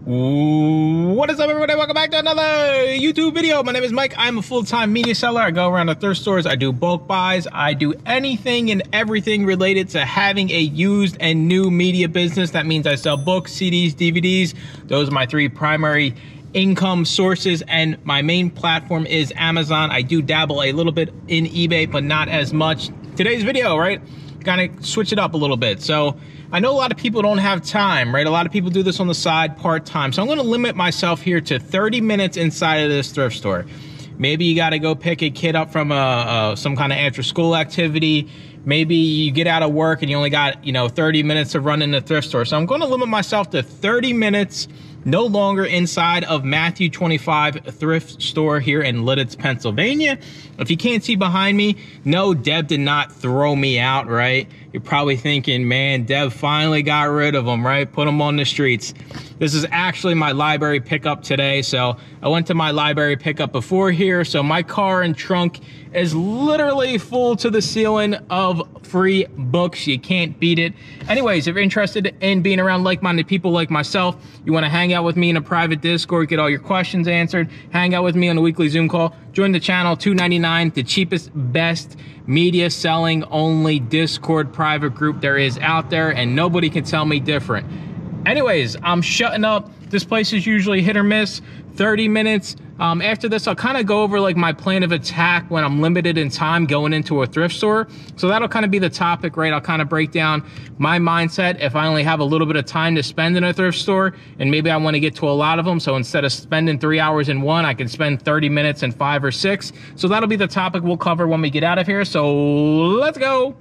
What is up, everybody? Welcome back to another YouTube video. My name is Mike. I'm a full-time media seller. I go around to thrift stores. I do bulk buys. I do anything and everything related to having a used and new media business. That means I sell books, CDs, DVDs. Those are my three primary income sources, and my main platform is Amazon. I do dabble a little bit in eBay, but not as much. Today's video, right? Kind of switch it up a little bit. So I know a lot of people don't have time, right? A lot of people do this on the side part-time. So I'm going to limit myself here to 30 minutes inside of this thrift store. Maybe you got to go pick a kid up from some kind of after-school activity. Maybe you get out of work and you only got, 30 minutes to run in the thrift store. So I'm going to limit myself to 30 minutes, no longer, inside of Matthew 25 thrift store here in Lidditz, Pennsylvania. If you can't see behind me, no, Deb did not throw me out, right? You're probably thinking, man, Deb finally got rid of them, right? Put them on the streets. This is actually my library pickup today. So I went to my library pickup before here. So my car and trunk is literally full to the ceiling of free books. You can't beat it. Anyways, if you're interested in being around like-minded people like myself, you want to hang out with me in a private Discord, get all your questions answered, hang out with me on a weekly Zoom call, join the channel, $2.99, the cheapest, best media selling only Discord private group there is out there, and nobody can tell me different. Anyways, I'm shutting up. This place is usually hit or miss, 30 minutes. After this, I'll kind of go over like my plan of attack when I'm limited in time going into a thrift store. So that'll kind of be the topic, right? I'll kind of break down my mindset if I only have a little bit of time to spend in a thrift store, and maybe I want to get to a lot of them. So instead of spending 3 hours in one, I can spend 30 minutes in 5 or 6. So that'll be the topic we'll cover when we get out of here. So let's go.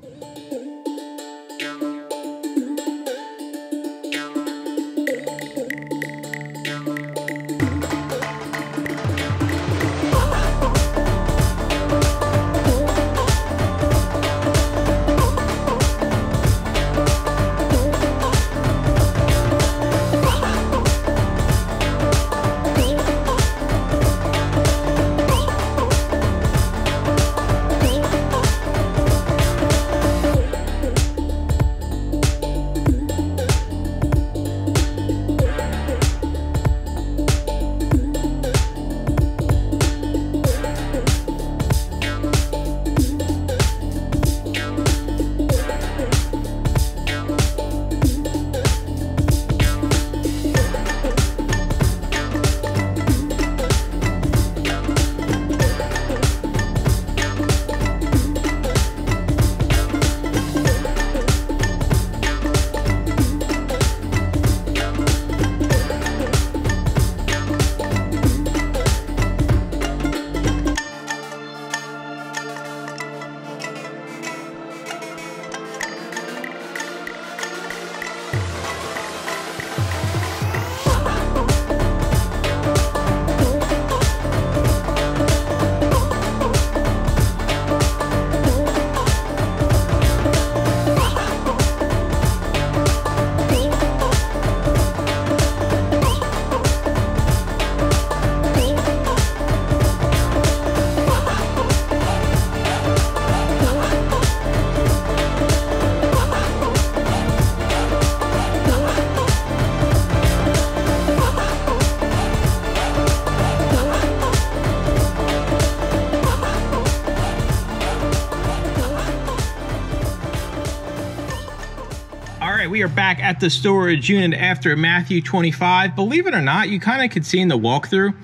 We are back at the storage unit after Matthew 25. Believe it or not, you kind of could see in the walkthrough,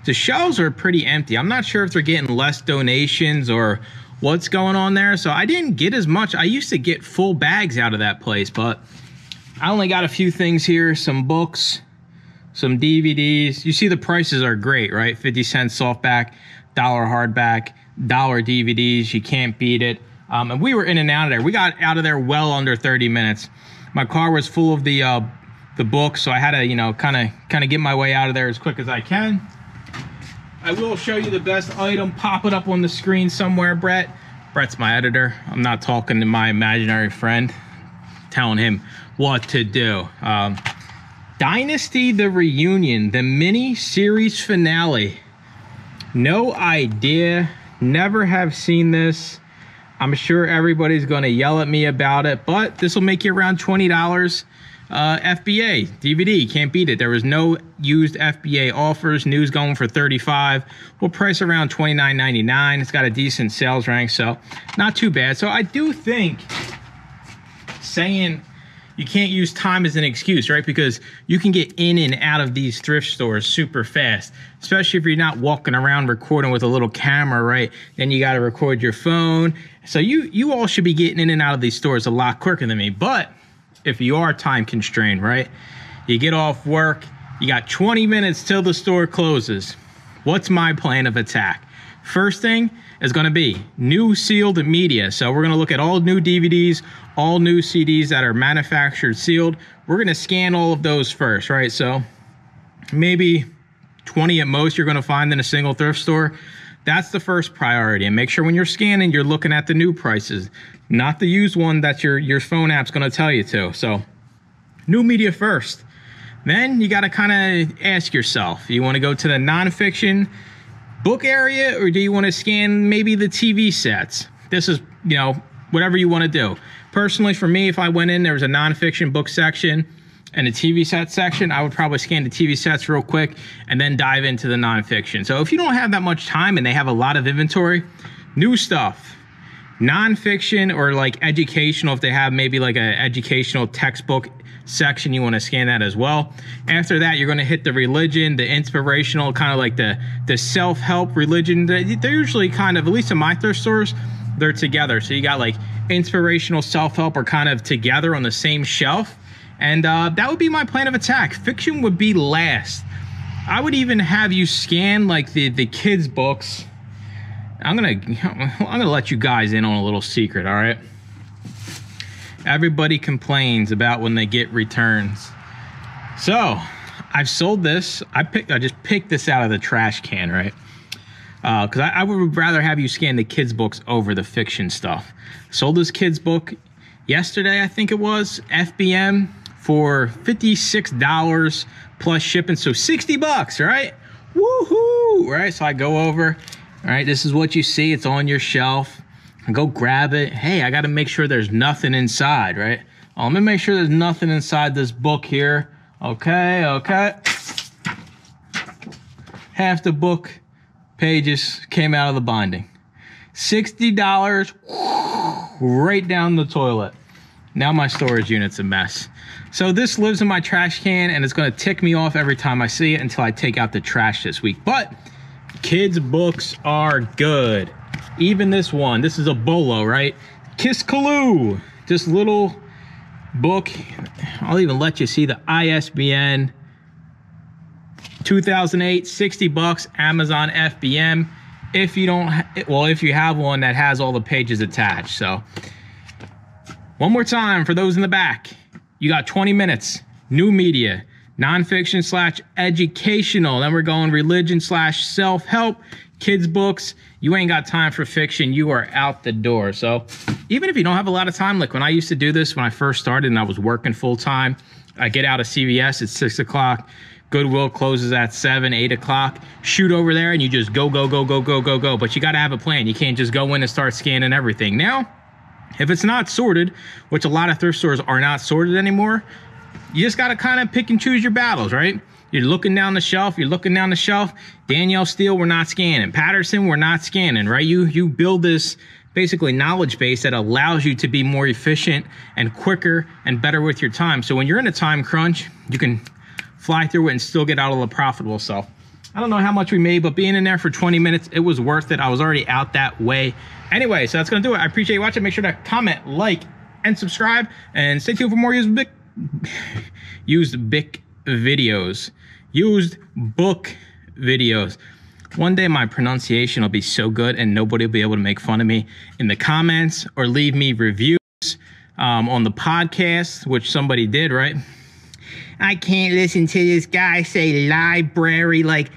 the shelves are pretty empty. I'm not sure if they're getting less donations or what's going on there. So I didn't get as much. I used to get full bags out of that place, but I only got a few things here, some books, some DVDs. You see the prices are great, right? 50 cents softback, $1 hardback, $1 DVDs. You can't beat it. And we were in and out of there. We got out of there well under 30 minutes. My car was full of the books, so I had to, kind of get my way out of there as quick as I can. I will show you the best item. Pop it up on the screen somewhere, Brett. Brett's my editor. I'm not talking to my imaginary friend, telling him what to do. Dynasty the Reunion, the mini series finale. No idea, never have seen this. I'm sure everybody's going to yell at me about it, but this will make you around $20. FBA DVD, can't beat it. There was no used FBA offers. News going for $35. We'll price around $29.99. It's got a decent sales rank, so not too bad. So I do think saying you can't use time as an excuse, right? Because you can get in and out of these thrift stores super fast, especially if you're not walking around recording with a little camera, right? Then you got to record your phone. So you all should be getting in and out of these stores a lot quicker than me. But if you are time constrained, right? You get off work, you got 20 minutes till the store closes. What's my plan of attack? First thing is going to be new sealed media. So we're going to look at all new DVDs, all new CDs that are manufactured sealed. We're going to scan all of those first, right? So maybe 20 at most you're going to find in a single thrift store. That's the first priority. And make sure when you're scanning, you're looking at the new prices, not the used one that your phone app's going to tell you to. So new media first. Then you got to kind of ask yourself, you want to go to the nonfiction book area, or do you want to scan maybe the TV sets? This is, you know, whatever you want to do. Personally, for me, if I went in, there was a nonfiction book section and a TV set section, I would probably scan the TV sets real quick and then dive into the nonfiction. So if you don't have that much time and they have a lot of inventory, new stuff, nonfiction or like educational, if they have maybe like an educational textbook section, you want to scan that as well. After that, you're going to hit the religion, the inspirational, kind of like the self-help religion. They're usually kind of, at least in my thrift stores, they're together. So you got like inspirational, self-help are kind of together on the same shelf. And that would be my plan of attack. Fiction would be last. I would even have you scan like the kids' books. I'm gonna let you guys in on a little secret, all right? Everybody complains about when they get returns. So I've sold this. I just picked this out of the trash can, right? Because I would rather have you scan the kids' books over the fiction stuff. Sold this kids' book yesterday, I think it was, FBM, for $56 plus shipping, so $60, right? Woohoo! Right, so I go over. All right, this is what you see. It's on your shelf. I go grab it. Hey, I got to make sure there's nothing inside, right? Oh, let me make sure there's nothing inside this book here. Okay. Half the book pages came out of the binding. $60 right down the toilet. Now my storage unit's a mess. So this lives in my trash can, and it's going to tick me off every time I see it until I take out the trash this week. But kids' books are good. Even this one. This is a Bolo, right? Kiss Kaloo. This little book. I'll even let you see the ISBN. 2008, $60, Amazon FBM. If you don't, if you have one that has all the pages attached. So one more time for those in the back. You got 20 minutes, new media, nonfiction / educational. Then we're going religion / self-help, kids books. You ain't got time for fiction. You are out the door. So even if you don't have a lot of time, like when I used to do this when I first started and I was working full time, I get out of CVS at 6 o'clock. Goodwill closes at 7, 8 o'clock. Shoot over there and you just go. But you got to have a plan. You can't just go in and start scanning everything. Now, if it's not sorted, which a lot of thrift stores are not sorted anymore, you just got to kind of pick and choose your battles, right? You're looking down the shelf. Danielle Steele, we're not scanning. Patterson, we're not scanning, right? You build this basically knowledge base that allows you to be more efficient and quicker and better with your time. So when you're in a time crunch, you can fly through it and still get out of the profitable stuff. I don't know how much we made, but being in there for 20 minutes, it was worth it. I was already out that way. Anyway, so that's going to do it. I appreciate you watching. Make sure to comment, like, and subscribe. And stay tuned for more used book videos. One day my pronunciation will be so good and nobody will be able to make fun of me in the comments or leave me reviews on the podcast, which somebody did, right? I can't listen to this guy say library. Like,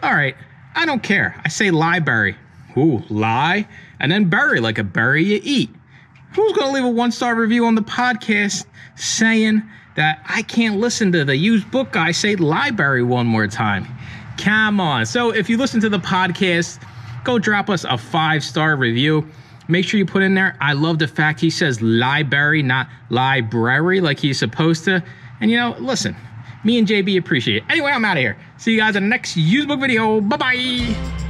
all right, I don't care. I say library. Ooh, lie. And then berry, like a berry you eat. Who's going to leave a 1-star review on the podcast saying that I can't listen to the used book guy say library one more time? Come on. So if you listen to the podcast, go drop us a 5-star review. make sure you put in there. I love the fact he says library, not library, like he's supposed to. And you know, listen, me and JB appreciate it. Anyway, I'm out of here. See you guys in the next used book video. Bye-bye.